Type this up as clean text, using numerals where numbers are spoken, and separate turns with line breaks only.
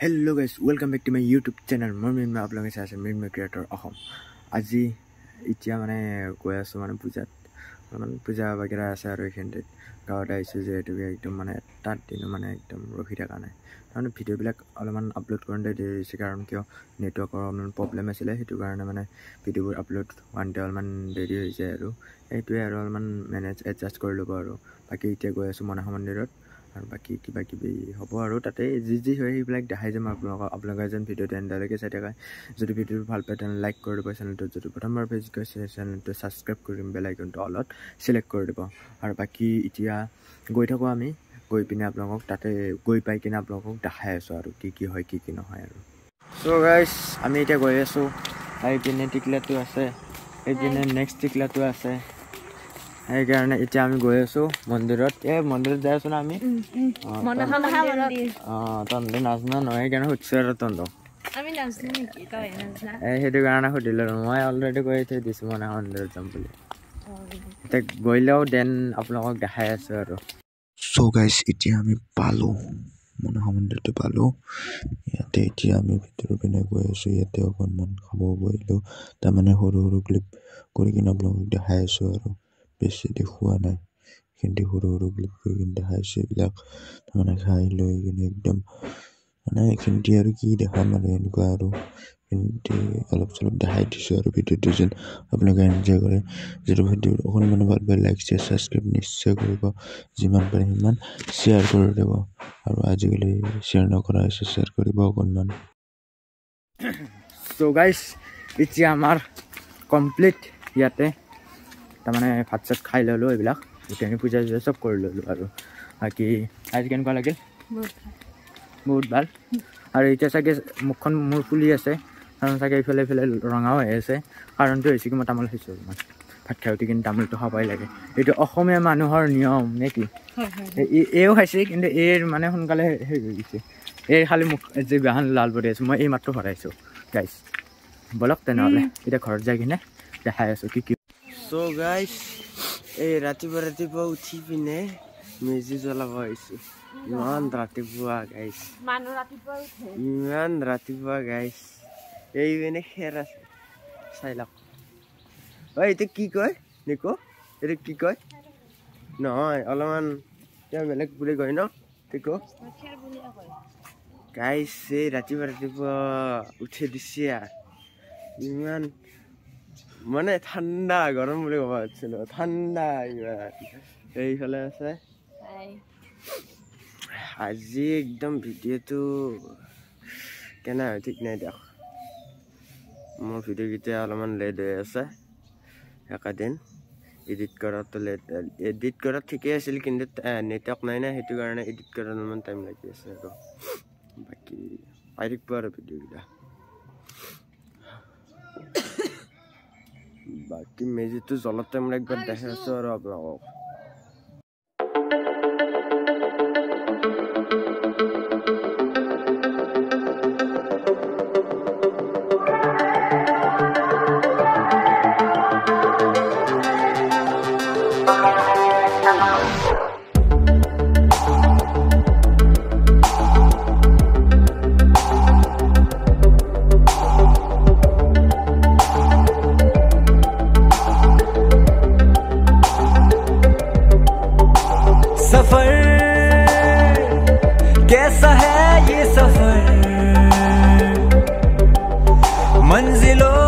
Hello guys, welcome back to my YouTube channel. More me upload guys as a meme creator ahom. Aji itia mane goya so mane puja bagera ase aru ekhente gaota isu je etu ekdom mane tat din mane ekdom rokhi thaka nai. Tane video bilak alaman upload korunte deise karon kyo network problem asile hetu karone mane video bur upload one day alman deri hoise aru etu aru alman manage adjust korilobo aru baki itia goya so mane hamandirot আর বাকি কিবা কিবি হ'ব আৰু তাতে G হয় এইবিলাক দেখাই যাম আপোনালোকে যেন ভিডিঅ'টো এণ্ডলৈকে চাই থাকা যদি ভিডিঅ'টো ভাল পায় তেনে লাইক কৰি দিব চেনেলটো যদি প্ৰথমবাৰ ভিজিট কৰিছে চেনেলটো ছাবস্ক্ৰাইব কৰি বেল আইকনটো অলত সিলেক্ট কৰি দিব আৰু বাকি এতিয়া গৈ থাকো আমি গৈ পিনে আপোনালোকক তাতে গৈ পাই কিনে আপোনালোকক দেখাই আছো আৰু কি হয় কি নহয় আৰু সো গাইস আমি এতিয়া গৈ আছো এই পিনে টিকলাটো আছে এই পিনে নেক্সট টিকলাটো আছে এই কাৰণে এতিয়া আমি গৈ আছো মন্দিৰত মন্দিৰত যাই আছো না আমি তন্দ নাজনা নহয় কাৰণে হুচ্ছৰ তন্দ
আমি নাজনো নেকি তই নাজনা
সেইটো কাৰণে সুধিলো মই অলৰেডি কৈ থৈ দিছো মনে মন্দিৰত যাম বুলি এতিয়া গৈলেও দেন আপোনালোকক দেখাই আছো আৰু
সো গাইস এতিয়া আমি পালো মনে মন্দিৰটো পালো ইয়াতে এতিয়া আমি ভিতৰ পিনে গৈ আছো ইয়াতে অকণমান খাব বহিলো তাৰমানে সৰু ক্লিপ কৰি কিনে আপোনালোকক দেখাই আছো আৰু বেছি দেখুৱা নাই কিন্তু সৰু ক্লিপ কৰি কিনে দেখাইছে এইবিলাক মানে খাই লৈ কিনে একদম মানে এইখিনি আৰু কি দেখাম আৰু এনেকুৱা আৰু কিন্তু অলপ চলপ দেখাই দিছোঁ আৰু ভিডিঅ'টো যেন আপোনালোকে এনজয় কৰে যিটো ভিডিঅ' অকণমান ভাল পাই লাইক শ্বেয়াৰ ছাবস্ক্ৰাইব নিশ্চয় কৰিব যিমান পাৰে সিমান শ্বেয়াৰ কৰি দিব আৰু আজিকালি শ্বেয়াৰ নকৰা হৈছে শ্বেয়াৰ কৰিব অকণমান
সো গাইস এতিয়া আমাৰ কমপ্লিট ইয়াতে তাৰমানে ভাত চাত খাই ল'লো এইবিলাক গোটেই পূজা চব কৰি ল'লো আৰু বাকী আজি কেনেকুৱা লাগিল বহুত ভাল আৰু এতিয়া চাগে মুখখন মোৰ ফুলি আছে কাৰণ চাগে এইফালে ৰঙাও হৈ আছে কাৰণটো হৈছে কি মই তামোল খাইছোঁ মই ভাত খাই উঠি কিন্তু তামোলটো খাবই লাগে এইটো অসমীয়া মানুহৰ নিয়ম নে কি এও খাইছে কিন্তু এইৰ মানে সোনকালে হেৰি হৈ গৈছে এই খালি মুখ যে বাহান লাল পৰি আছে মই এই মাত্ৰ ভৰাইছোঁ গাইছ বলক তেনেহ'লে এতিয়া ঘৰত যাই কিনে দেখাই আছোঁ কি সো গাইস এই ৰাতিপুৱা উঠি পিনে মেজি জ্বলাব আহিছো ইমান ৰাতিপুৱা গাইস ইমান ৰাতিপুৱা গাইস এই পিনে খেৰ আছে চাই লওক এইটো কি কয় নিকো এইটো কি কয় নহয় অলপমান বেলেগ বুলি কয় ন নিকো গাইস এই ৰাতিপুৱা উঠি দিছে ইমান মানে ঠাণ্ডা গৰম বুলি ক'ব পাৰছিলো ঠাণ্ডা ইমান এইফালে আছে আজি একদম ভিডিঅ'টো কেনে হয় ঠিক নাই দিয়ক মোৰ ভিডিঅ'কেইটা অলপমান লেট হৈ আছে একেদিন এডিট কৰাত ঠিকেই আছিল কিন্তু নেটৱৰ্ক নাই না সেইটো কাৰণে এডিট কৰাত অলপমান টাইম লাগি আছে আৰু বাকী পাই থাকিব আৰু ভিডিঅ'কেইটা বাকি মেজিটো জ্বলাতে মই একবাৰ দেখাই আছো আৰু আপোনালোকক
सफर कैसा है ये सफर मंजिलों